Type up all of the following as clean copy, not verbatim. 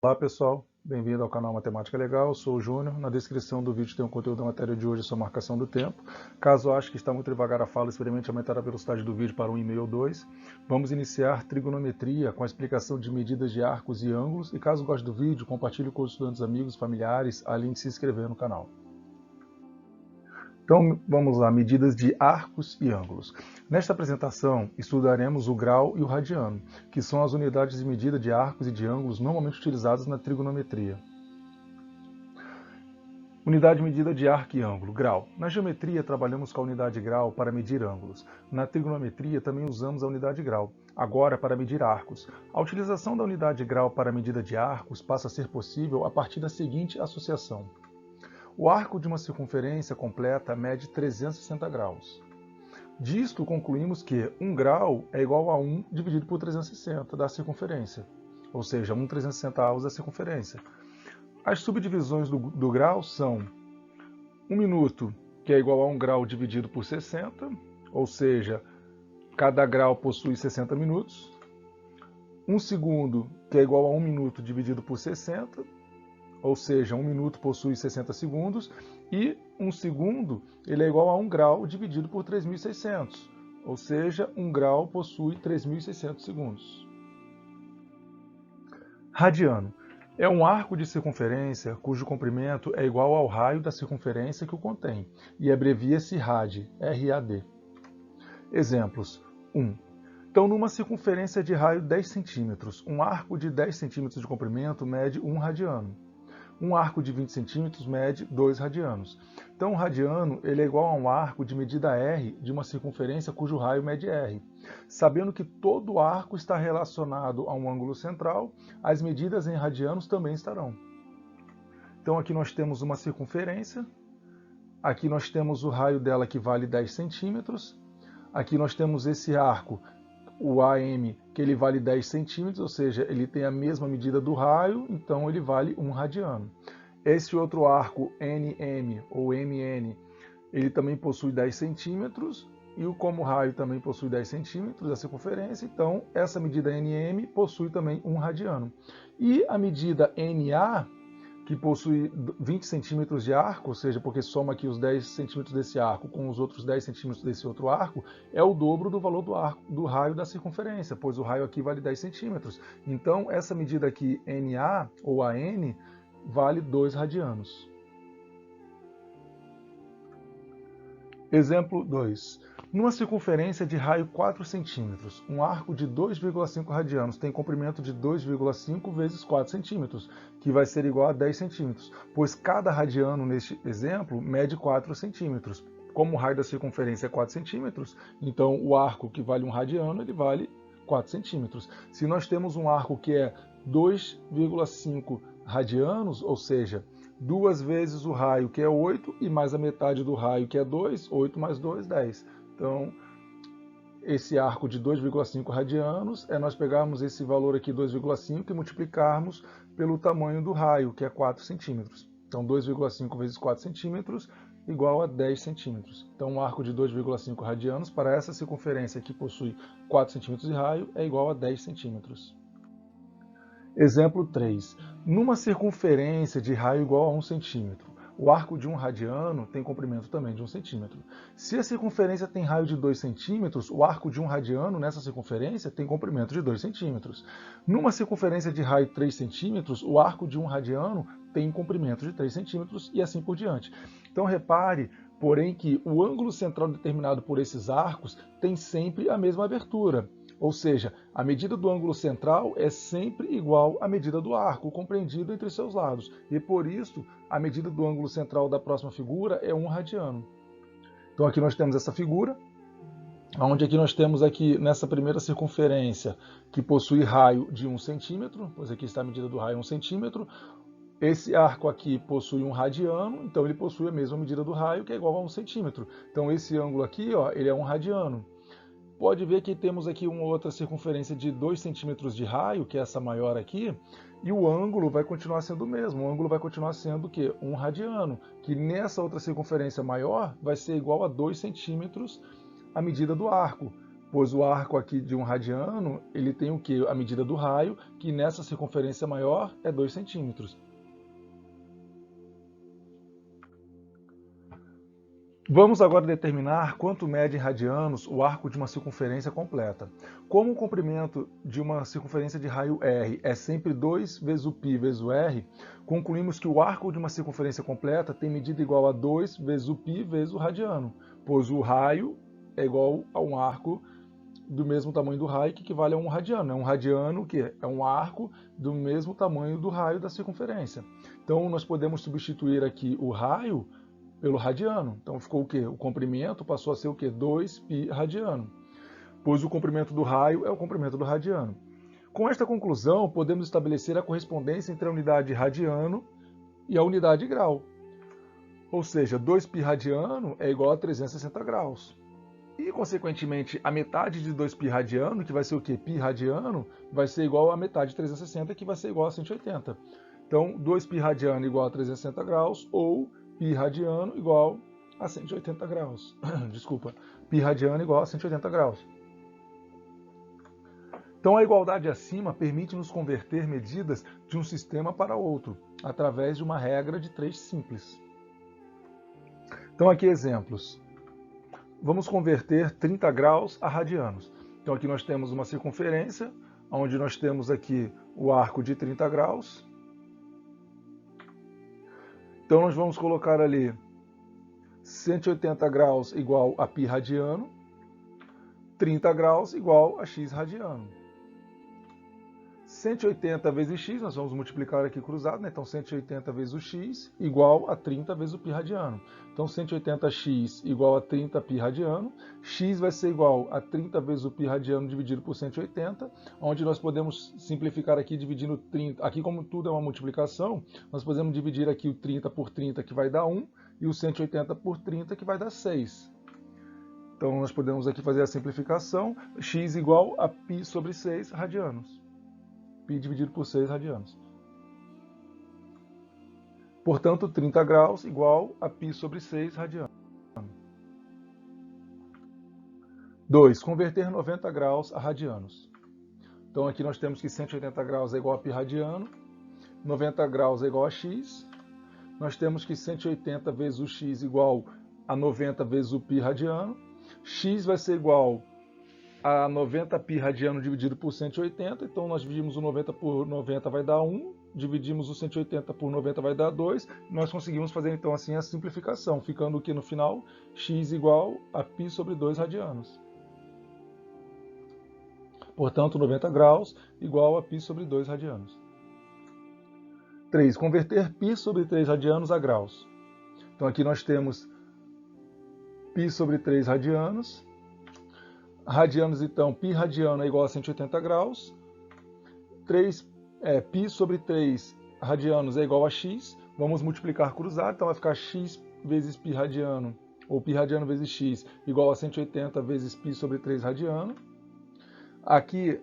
Olá pessoal, bem-vindo ao canal Matemática Legal, eu sou o Júnior. Na descrição do vídeo tem o conteúdo da matéria de hoje, sua marcação do tempo. Caso ache que está muito devagar a fala, experimente aumentar a velocidade do vídeo para 1,5 ou 2. Vamos iniciar trigonometria com a explicação de medidas de arcos e ângulos. E caso goste do vídeo, compartilhe com os estudantes, amigos, familiares, além de se inscrever no canal. Então vamos lá, medidas de arcos e ângulos. Nesta apresentação estudaremos o grau e o radiano, que são as unidades de medida de arcos e de ângulos normalmente utilizadas na trigonometria. Unidade de medida de arco e ângulo, grau. Na geometria trabalhamos com a unidade grau para medir ângulos. Na trigonometria também usamos a unidade grau, agora para medir arcos. A utilização da unidade grau para a medida de arcos passa a ser possível a partir da seguinte associação. O arco de uma circunferência completa mede 360 graus. Disto concluímos que 1 grau é igual a 1 dividido por 360 da circunferência, ou seja, 1/360 avos da circunferência. As subdivisões do grau são 1 minuto, que é igual a 1 grau dividido por 60, ou seja, cada grau possui 60 minutos. 1 segundo, que é igual a 1 minuto dividido por 60, ou seja, 1 minuto possui 60 segundos, e 1 segundo ele é igual a 1 grau dividido por 3.600, ou seja, 1 grau possui 3.600 segundos. Radiano é um arco de circunferência cujo comprimento é igual ao raio da circunferência que o contém, e abrevia-se rad, RAD. Exemplos: 1. Então, numa circunferência de raio 10 cm, um arco de 10 cm de comprimento mede 1 radiano. Um arco de 20 centímetros mede 2 radianos. Então, um radiano ele é igual a um arco de medida R de uma circunferência cujo raio mede R. Sabendo que todo arco está relacionado a um ângulo central, as medidas em radianos também estarão. Então, aqui nós temos uma circunferência, aqui nós temos o raio dela que vale 10 centímetros, aqui nós temos esse arco, o AM, que ele vale 10 centímetros, ou seja, ele tem a mesma medida do raio, então ele vale 1 radiano. Esse outro arco NM ou MN, ele também possui 10 centímetros, e como raio também possui 10 centímetros a circunferência, então essa medida NM possui também 1 radiano. E a medida NA, que possui 20 centímetros de arco, ou seja, porque soma aqui os 10 centímetros desse arco com os outros 10 centímetros desse outro arco, é o dobro do valor do raio da circunferência, pois o raio aqui vale 10 centímetros. Então, essa medida aqui, NA ou AN, vale 2 radianos. Exemplo 2. Numa circunferência de raio 4 centímetros, um arco de 2,5 radianos tem comprimento de 2,5 vezes 4 centímetros, que vai ser igual a 10 centímetros, pois cada radiano neste exemplo mede 4 centímetros. Como o raio da circunferência é 4 centímetros, então o arco que vale 1 radiano, ele vale 4 centímetros. Se nós temos um arco que é 2,5 radianos, ou seja, 2 vezes o raio, que é 8, e mais a metade do raio, que é 2, 8 mais 2, 10. Então, esse arco de 2,5 radianos é nós pegarmos esse valor aqui, 2,5, e multiplicarmos pelo tamanho do raio, que é 4 centímetros. Então, 2,5 vezes 4 centímetros igual a 10 centímetros. Então, um arco de 2,5 radianos para essa circunferência que possui 4 centímetros de raio é igual a 10 centímetros. Exemplo 3. Numa circunferência de raio igual a 1 centímetro, o arco de 1 radiano tem comprimento também de 1 centímetro. Se a circunferência tem raio de 2 centímetros, o arco de 1 radiano nessa circunferência tem comprimento de 2 centímetros. Numa circunferência de raio 3 centímetros, o arco de 1 radiano tem comprimento de 3 centímetros e assim por diante. Então repare, porém, que o ângulo central determinado por esses arcos tem sempre a mesma abertura. Ou seja, a medida do ângulo central é sempre igual à medida do arco compreendido entre seus lados. E por isso, a medida do ângulo central da próxima figura é 1 radiano. Então aqui nós temos essa figura, onde aqui nós temos aqui nessa primeira circunferência que possui raio de 1 centímetro, pois aqui está a medida do raio 1 centímetro. Esse arco aqui possui 1 radiano, então ele possui a mesma medida do raio, que é igual a 1 centímetro. Então esse ângulo aqui, ó, ele é 1 radiano. Pode ver que temos aqui uma outra circunferência de 2 centímetros de raio, que é essa maior aqui, e o ângulo vai continuar sendo o mesmo. O ângulo vai continuar sendo o quê? 1 radiano, que nessa outra circunferência maior vai ser igual a 2 centímetros a medida do arco. Pois o arco aqui de 1 radiano, ele tem o quê? A medida do raio, que nessa circunferência maior é 2 centímetros. Vamos agora determinar quanto mede em radianos o arco de uma circunferência completa. Como o comprimento de uma circunferência de raio R é sempre 2 vezes o π vezes o R, concluímos que o arco de uma circunferência completa tem medida igual a 2 vezes o π vezes o radiano, pois o raio é igual a um arco do mesmo tamanho do raio, que equivale a 1 radiano. Um radiano, o quê? É um arco do mesmo tamanho do raio da circunferência. Então, nós podemos substituir aqui o raio pelo radiano. Então ficou o quê? O comprimento passou a ser o quê? 2π radiano, pois o comprimento do raio é o comprimento do radiano. Com esta conclusão, podemos estabelecer a correspondência entre a unidade radiano e a unidade grau. Ou seja, 2π radiano é igual a 360 graus. E, consequentemente, a metade de 2π radiano, que vai ser o quê? Π radiano, vai ser igual a metade de 360, que vai ser igual a 180. Então, 2π radiano igual a 360 graus, ou π radiano igual a 180 graus. Desculpa, π radiano igual a 180 graus. Então a igualdade acima permite-nos converter medidas de um sistema para outro, através de uma regra de 3 simples. Então aqui exemplos. Vamos converter 30 graus a radianos. Então aqui nós temos uma circunferência, onde nós temos aqui o arco de 30 graus. Então nós vamos colocar ali 180 graus igual a π radiano, 30 graus igual a x radiano. 180 vezes x, nós vamos multiplicar aqui cruzado, né? Então 180 vezes o x igual a 30 vezes o π radiano. Então 180x igual a 30 π radiano, x vai ser igual a 30 vezes o π radiano dividido por 180, onde nós podemos simplificar aqui dividindo 30, aqui como tudo é uma multiplicação, nós podemos dividir aqui o 30 por 30 que vai dar 1 e o 180 por 30 que vai dar 6. Então nós podemos aqui fazer a simplificação, x igual a π sobre 6 radianos. Π dividido por 6 radianos. Portanto, 30 graus igual a π sobre 6 radianos. 2. Converter 90 graus a radianos. Então aqui nós temos que 180 graus é igual a π radiano, 90 graus é igual a x. Nós temos que 180 vezes o x igual a 90 vezes o π radiano. X vai ser igual a 90 π radiano dividido por 180, então nós dividimos o 90 por 90 vai dar 1, dividimos o 180 por 90 vai dar 2, nós conseguimos fazer então assim a simplificação, ficando aqui no final x igual a π sobre 2 radianos. Portanto, 90 graus igual a π sobre 2 radianos. 3. Converter π sobre 3 radianos a graus. Então aqui nós temos π sobre 3 radianos. Radianos, então, π radiano é igual a 180 graus. π sobre 3 radianos é igual a x. Vamos multiplicar cruzado, então vai ficar x vezes π radiano, ou π radiano vezes x, igual a 180 vezes π sobre 3 radiano. Aqui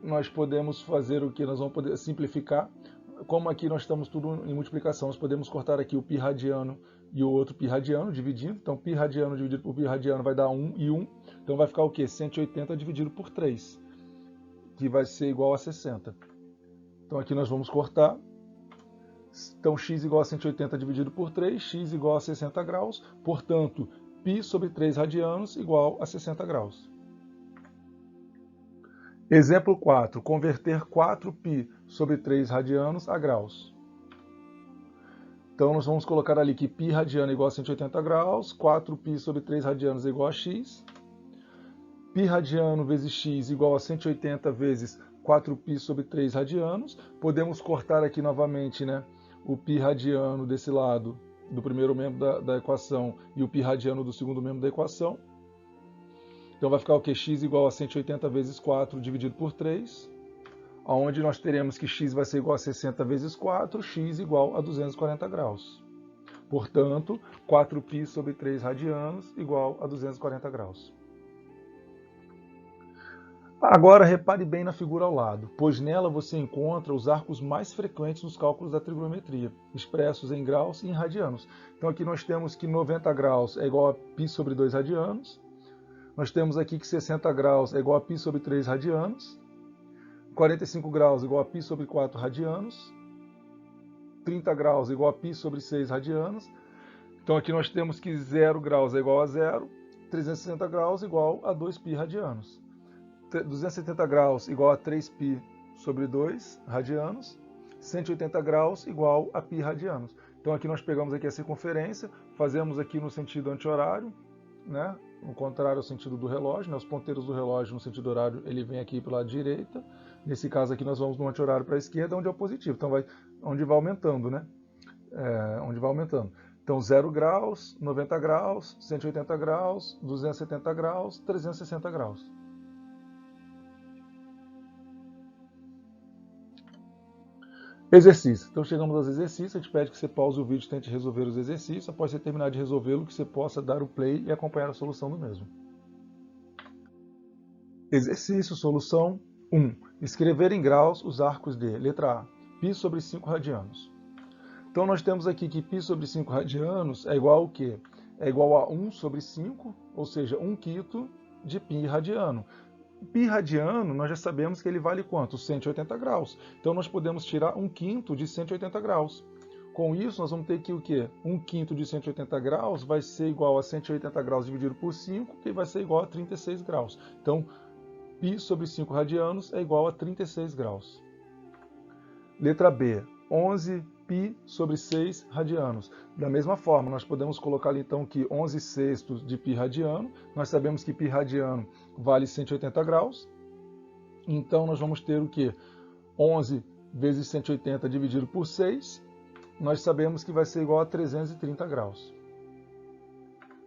nós podemos fazer o que? Nós vamos poder simplificar. Como aqui nós estamos tudo em multiplicação, nós podemos cortar aqui o π radiano e o outro π radiano, dividindo. Então, π radiano dividido por π radiano vai dar 1 e 1. Então, vai ficar o quê? 180 dividido por 3, que vai ser igual a 60. Então, aqui nós vamos cortar. Então, x igual a 180 dividido por 3, x igual a 60 graus. Portanto, π sobre 3 radianos igual a 60 graus. Exemplo 4. Converter 4π sobre 3 radianos a graus. Então, nós vamos colocar ali que π radiano é igual a 180 graus, 4π sobre 3 radianos é igual a x. π radiano vezes x igual a 180 vezes 4π sobre 3 radianos. Podemos cortar aqui novamente, né, o π radiano desse lado, do primeiro membro da equação, e o π radiano do segundo membro da equação. Então vai ficar o que? X igual a 180 vezes 4 dividido por 3, onde nós teremos que x vai ser igual a 60 vezes 4, x igual a 240 graus. Portanto, 4π sobre 3 radianos igual a 240 graus. Agora repare bem na figura ao lado, pois nela você encontra os arcos mais frequentes nos cálculos da trigonometria, expressos em graus e em radianos. Então aqui nós temos que 90 graus é igual a π sobre 2 radianos, Nós temos aqui que 60 graus é igual a π sobre 3 radianos, 45 graus igual a π sobre 4 radianos, 30 graus igual a π sobre 6 radianos. Então aqui nós temos que 0 graus é igual a 0, 360 graus igual a 2π radianos. 270 graus igual a 3π sobre 2 radianos, 180 graus igual a π radianos. Então aqui nós pegamos aqui a circunferência, fazemos aqui no sentido anti-horário, né? No contrário ao sentido do relógio, né? Os ponteiros do relógio no sentido horário, ele vem aqui para o lado direita. Nesse caso aqui nós vamos no anti-horário para a esquerda, onde é o positivo, então onde vai aumentando, né? Onde vai aumentando. Então 0 graus, 90 graus, 180 graus, 270 graus, 360 graus. Exercício. Então chegamos aos exercícios, a gente pede que você pause o vídeo e tente resolver os exercícios. Após você terminar de resolvê-lo, que você possa dar o play e acompanhar a solução do mesmo. Exercício, solução 1. Escrever em graus os arcos de, letra A, π sobre 5 radianos. Então nós temos aqui que π sobre 5 radianos é igual ao quê? É igual a 1 sobre 5, ou seja, 1/5 de π radiano. Π radiano, nós já sabemos que ele vale quanto? 180 graus. Então nós podemos tirar 1/5 de 180 graus. Com isso, nós vamos ter que o quê? 1/5 de 180 graus vai ser igual a 180 graus dividido por 5, que vai ser igual a 36 graus. Então, π sobre 5 radianos é igual a 36 graus. Letra B, 11π sobre 6 radianos. Da mesma forma, nós podemos colocar ali então que 11/6 de π radiano. Nós sabemos que π radiano vale 180 graus. Então nós vamos ter o que? 11 vezes 180 dividido por 6. Nós sabemos que vai ser igual a 330 graus.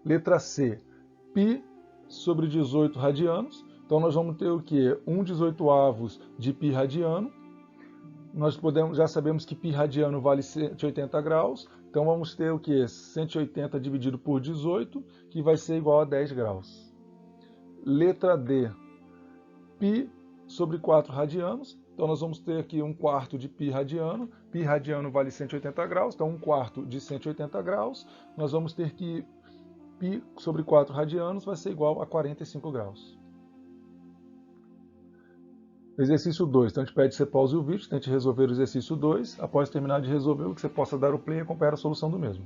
Letra C, π sobre 18 radianos. Então nós vamos ter o que? 1/18 de π radiano. Nós já sabemos que π radiano vale 180 graus, então vamos ter o que? 180 dividido por 18, que vai ser igual a 10 graus. Letra D, π sobre 4 radianos, então nós vamos ter aqui 1/4 de π radiano vale 180 graus, então 1/4 de 180 graus, nós vamos ter que π sobre 4 radianos vai ser igual a 45 graus. Exercício 2. Então a gente pede que você pause o vídeo, tente resolver o exercício 2. Após terminar de resolver, que você possa dar o play e acompanhar a solução do mesmo.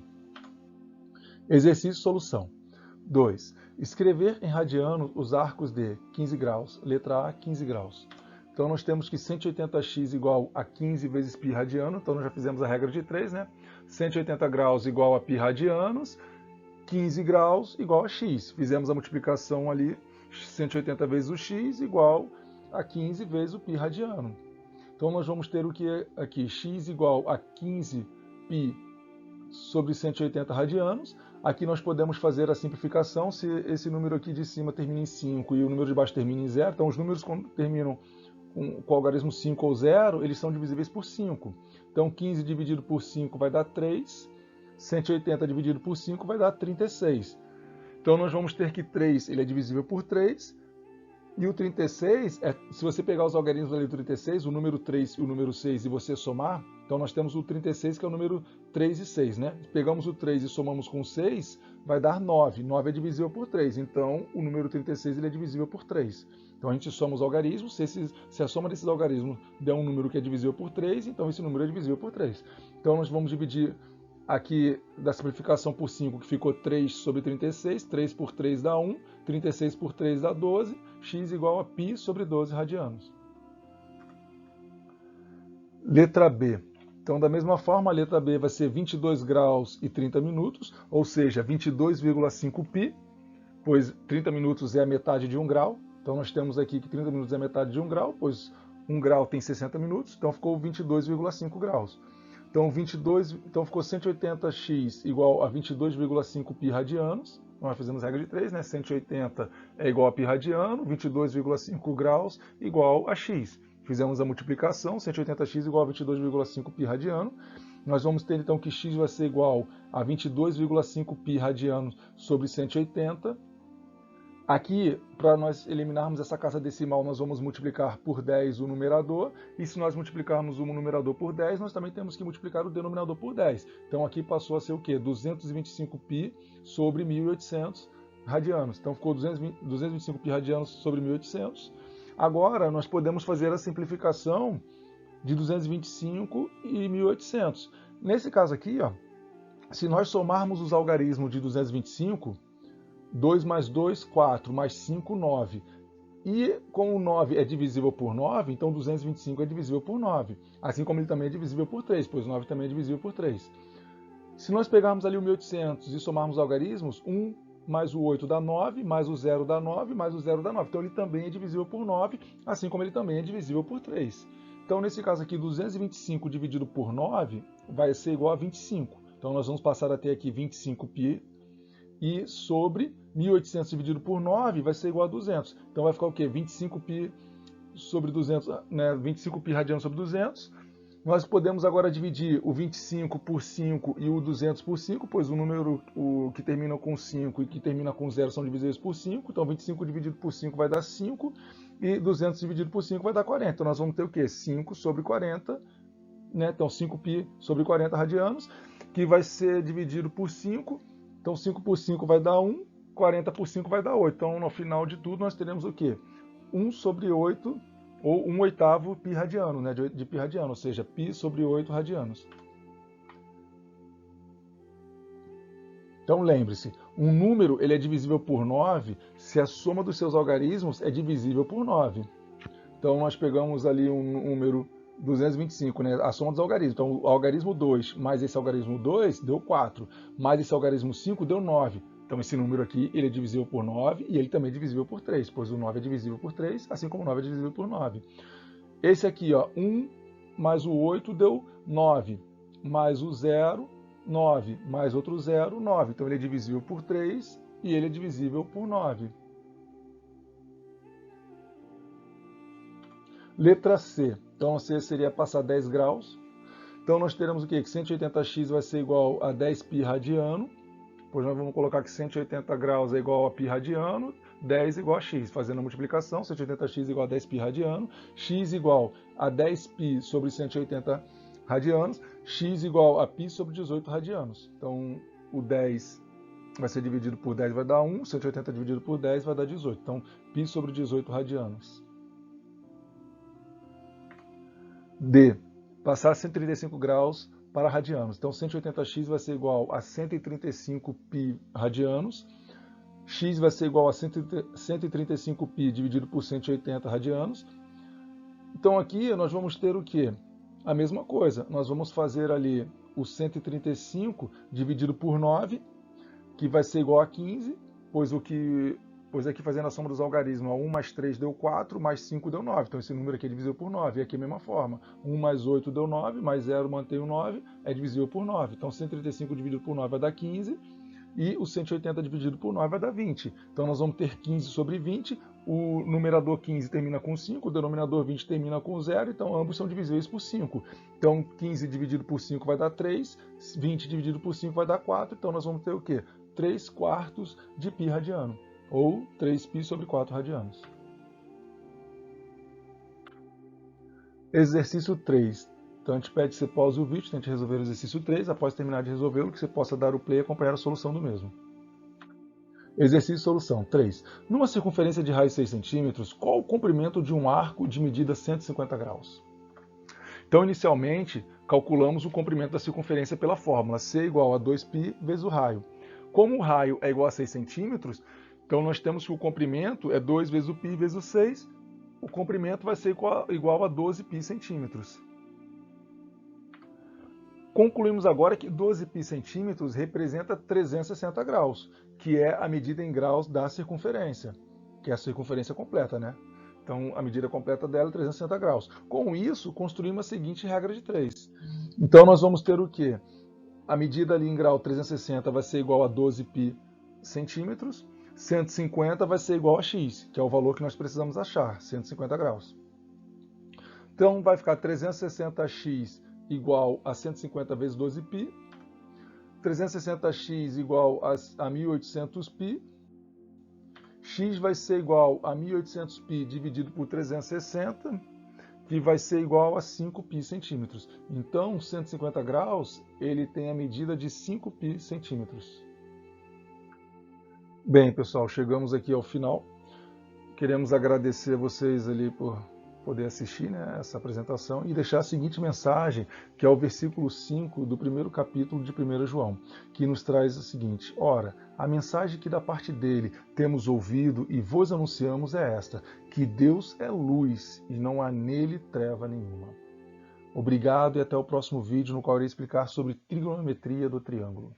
Exercício solução. 2. Escrever em radianos os arcos de 15 graus. Letra A, 15 graus. Então nós temos que 180x igual a 15 vezes π radiano. Então nós já fizemos a regra de 3, né? 180 graus igual a π radianos. 15 graus igual a x. Fizemos a multiplicação ali, 180 vezes o x igual a 15 vezes o π radiano. Então nós vamos ter o que aqui? X igual a 15π sobre 180 radianos. Aqui nós podemos fazer a simplificação se esse número aqui de cima termina em 5 e o número de baixo termina em 0. Então os números quando terminam com o algarismo 5 ou 0, eles são divisíveis por 5. Então 15 dividido por 5 vai dar 3, 180 dividido por 5 vai dar 36. Então nós vamos ter que 3 ele é divisível por 3, e o 36, se você pegar os algarismos ali do 36, o número 3 e o número 6 e você somar, então nós temos o 36 que é o número 3 e 6, né? Pegamos o 3 e somamos com o 6, vai dar 9. 9 é divisível por 3, então o número 36 ele é divisível por 3. Então a gente soma os algarismos, se a soma desses algarismos der um número que é divisível por 3, então esse número é divisível por 3. Então nós vamos dividir aqui da simplificação por 5, que ficou 3 sobre 36, 3 por 3 dá 1, 36 por 3 dá 12, x igual a π sobre 12 radianos. Letra B. Então, da mesma forma, a letra B vai ser 22 graus e 30 minutos, ou seja, 22,5π, pois 30 minutos é a metade de 1 grau. Então, nós temos aqui que 30 minutos é a metade de 1 grau, pois 1 grau tem 60 minutos, então ficou 22,5 graus. Então, então ficou 180x igual a 22,5π radianos. Nós fizemos regra de 3, né? 180 é igual a π radiano, 22,5 graus igual a x. Fizemos a multiplicação, 180x igual a 22,5π radiano. Nós vamos ter então que x vai ser igual a 22,5π radianos sobre 180. Aqui, para nós eliminarmos essa casa decimal, nós vamos multiplicar por 10 o numerador. E se nós multiplicarmos o numerador por 10, nós também temos que multiplicar o denominador por 10. Então aqui passou a ser o quê? 225π sobre 1.800 radianos. Então ficou 225 π radianos sobre 1800. Agora nós podemos fazer a simplificação de 225 e 1800. Nesse caso aqui, ó, se nós somarmos os algarismos de 225, 2 mais 2, 4, mais 5, 9. E como o 9 é divisível por 9, então 225 é divisível por 9. Assim como ele também é divisível por 3, pois 9 também é divisível por 3. Se nós pegarmos ali o 1800 e somarmos os algarismos, 1 mais o 8 dá 9, mais o 0 dá 9, mais o 0 dá 9. Então ele também é divisível por 9, assim como ele também é divisível por 3. Então nesse caso aqui, 225 dividido por 9 vai ser igual a 25. Então nós vamos passar a ter aqui 25π, e sobre 1800 dividido por 9 vai ser igual a 200. Então vai ficar o quê? 25π sobre 200, né? 25π radianos sobre 200. Nós podemos agora dividir o 25 por 5 e o 200 por 5, pois o número que termina com 5 e que termina com 0 são divisíveis por 5. Então 25 dividido por 5 vai dar 5 e 200 dividido por 5 vai dar 40. Então nós vamos ter o quê? 5 sobre 40, né? Então 5π sobre 40 radianos, que vai ser dividido por 5. Então 5 por 5 vai dar 1, 40 por 5 vai dar 8. Então no final de tudo nós teremos o quê? 1 sobre 8, ou 1/8 π radiano, né, de π radiano, ou seja, π sobre 8 radianos. Então lembre-se, um número ele é divisível por 9 se a soma dos seus algarismos é divisível por 9. Então nós pegamos ali um número 225, né, a soma dos algarismos. Então o algarismo 2 mais esse algarismo 2 deu 4, mais esse algarismo 5 deu 9. Então esse número aqui ele é divisível por 9 e ele também é divisível por 3, pois o 9 é divisível por 3, assim como o 9 é divisível por 9. Esse aqui, ó, 1 mais o 8 deu 9, mais o 0, 9, mais outro 0, 9. Então ele é divisível por 3 e ele é divisível por 9. Letra C. Então C seria passar 10 graus. Então nós teremos o quê? Que 180x vai ser igual a 10π radiano. Pois nós vamos colocar que 180 graus é igual a π radiano, 10 igual a x. Fazendo a multiplicação, 180x igual a 10π radiano, x igual a 10π sobre 180 radianos, x igual a π sobre 18 radianos. Então o 10 vai ser dividido por 10 vai dar 1, 180 dividido por 10 vai dar 18. Então π sobre 18 radianos. D. Passar 135 graus para radianos. Então 180x vai ser igual a 135π radianos, x vai ser igual a 135π dividido por 180 radianos. Então aqui nós vamos ter o quê? A mesma coisa, nós vamos fazer ali o 135 dividido por 9, que vai ser igual a 15, pois aqui fazendo a soma dos algarismos, 1 mais 3 deu 4, mais 5 deu 9. Então esse número aqui é divisível por 9. E aqui a mesma forma. 1 mais 8 deu 9, mais 0 mantém o 9, é divisível por 9. Então 135 dividido por 9 vai dar 15, e o 180 dividido por 9 vai dar 20. Então nós vamos ter 15 sobre 20, o numerador 15 termina com 5, o denominador 20 termina com 0, então ambos são divisíveis por 5. Então 15 dividido por 5 vai dar 3, 20 dividido por 5 vai dar 4, então nós vamos ter o quê? 3/4 de π radiano, ou 3π sobre 4 radianos. Exercício 3. Então a gente pede que você pause o vídeo, tente resolver o exercício 3, após terminar de resolvê-lo, que você possa dar o play e acompanhar a solução do mesmo. Exercício solução 3. Numa circunferência de raio 6 cm, qual o comprimento de um arco de medida 150 graus? Então inicialmente calculamos o comprimento da circunferência pela fórmula C igual a 2π vezes o raio. Como o raio é igual a 6 centímetros, então nós temos que o comprimento é 2 vezes o π vezes o 6, o comprimento vai ser igual a 12π centímetros. Concluímos agora que 12π centímetros representa 360 graus, que é a medida em graus da circunferência, que é a circunferência completa, né? Então a medida completa dela é 360 graus. Com isso, construímos a seguinte regra de 3. Então nós vamos ter o quê? A medida ali em grau 360 vai ser igual a 12π centímetros, 150 vai ser igual a x, que é o valor que nós precisamos achar, 150 graus. Então vai ficar 360x igual a 150 vezes 12π, 360x igual a 1800π, x vai ser igual a 1800π dividido por 360, que vai ser igual a 5π centímetros. Então, 150 graus, ele tem a medida de 5π centímetros. Bem, pessoal, chegamos aqui ao final. Queremos agradecer a vocês ali por poder assistir, né, essa apresentação e deixar a seguinte mensagem, que é o versículo 5 do primeiro capítulo de 1 João, que nos traz o seguinte: ora, a mensagem que da parte dele temos ouvido e vos anunciamos é esta, que Deus é luz e não há nele treva nenhuma. Obrigado e até o próximo vídeo, no qual irei explicar sobre trigonometria do triângulo.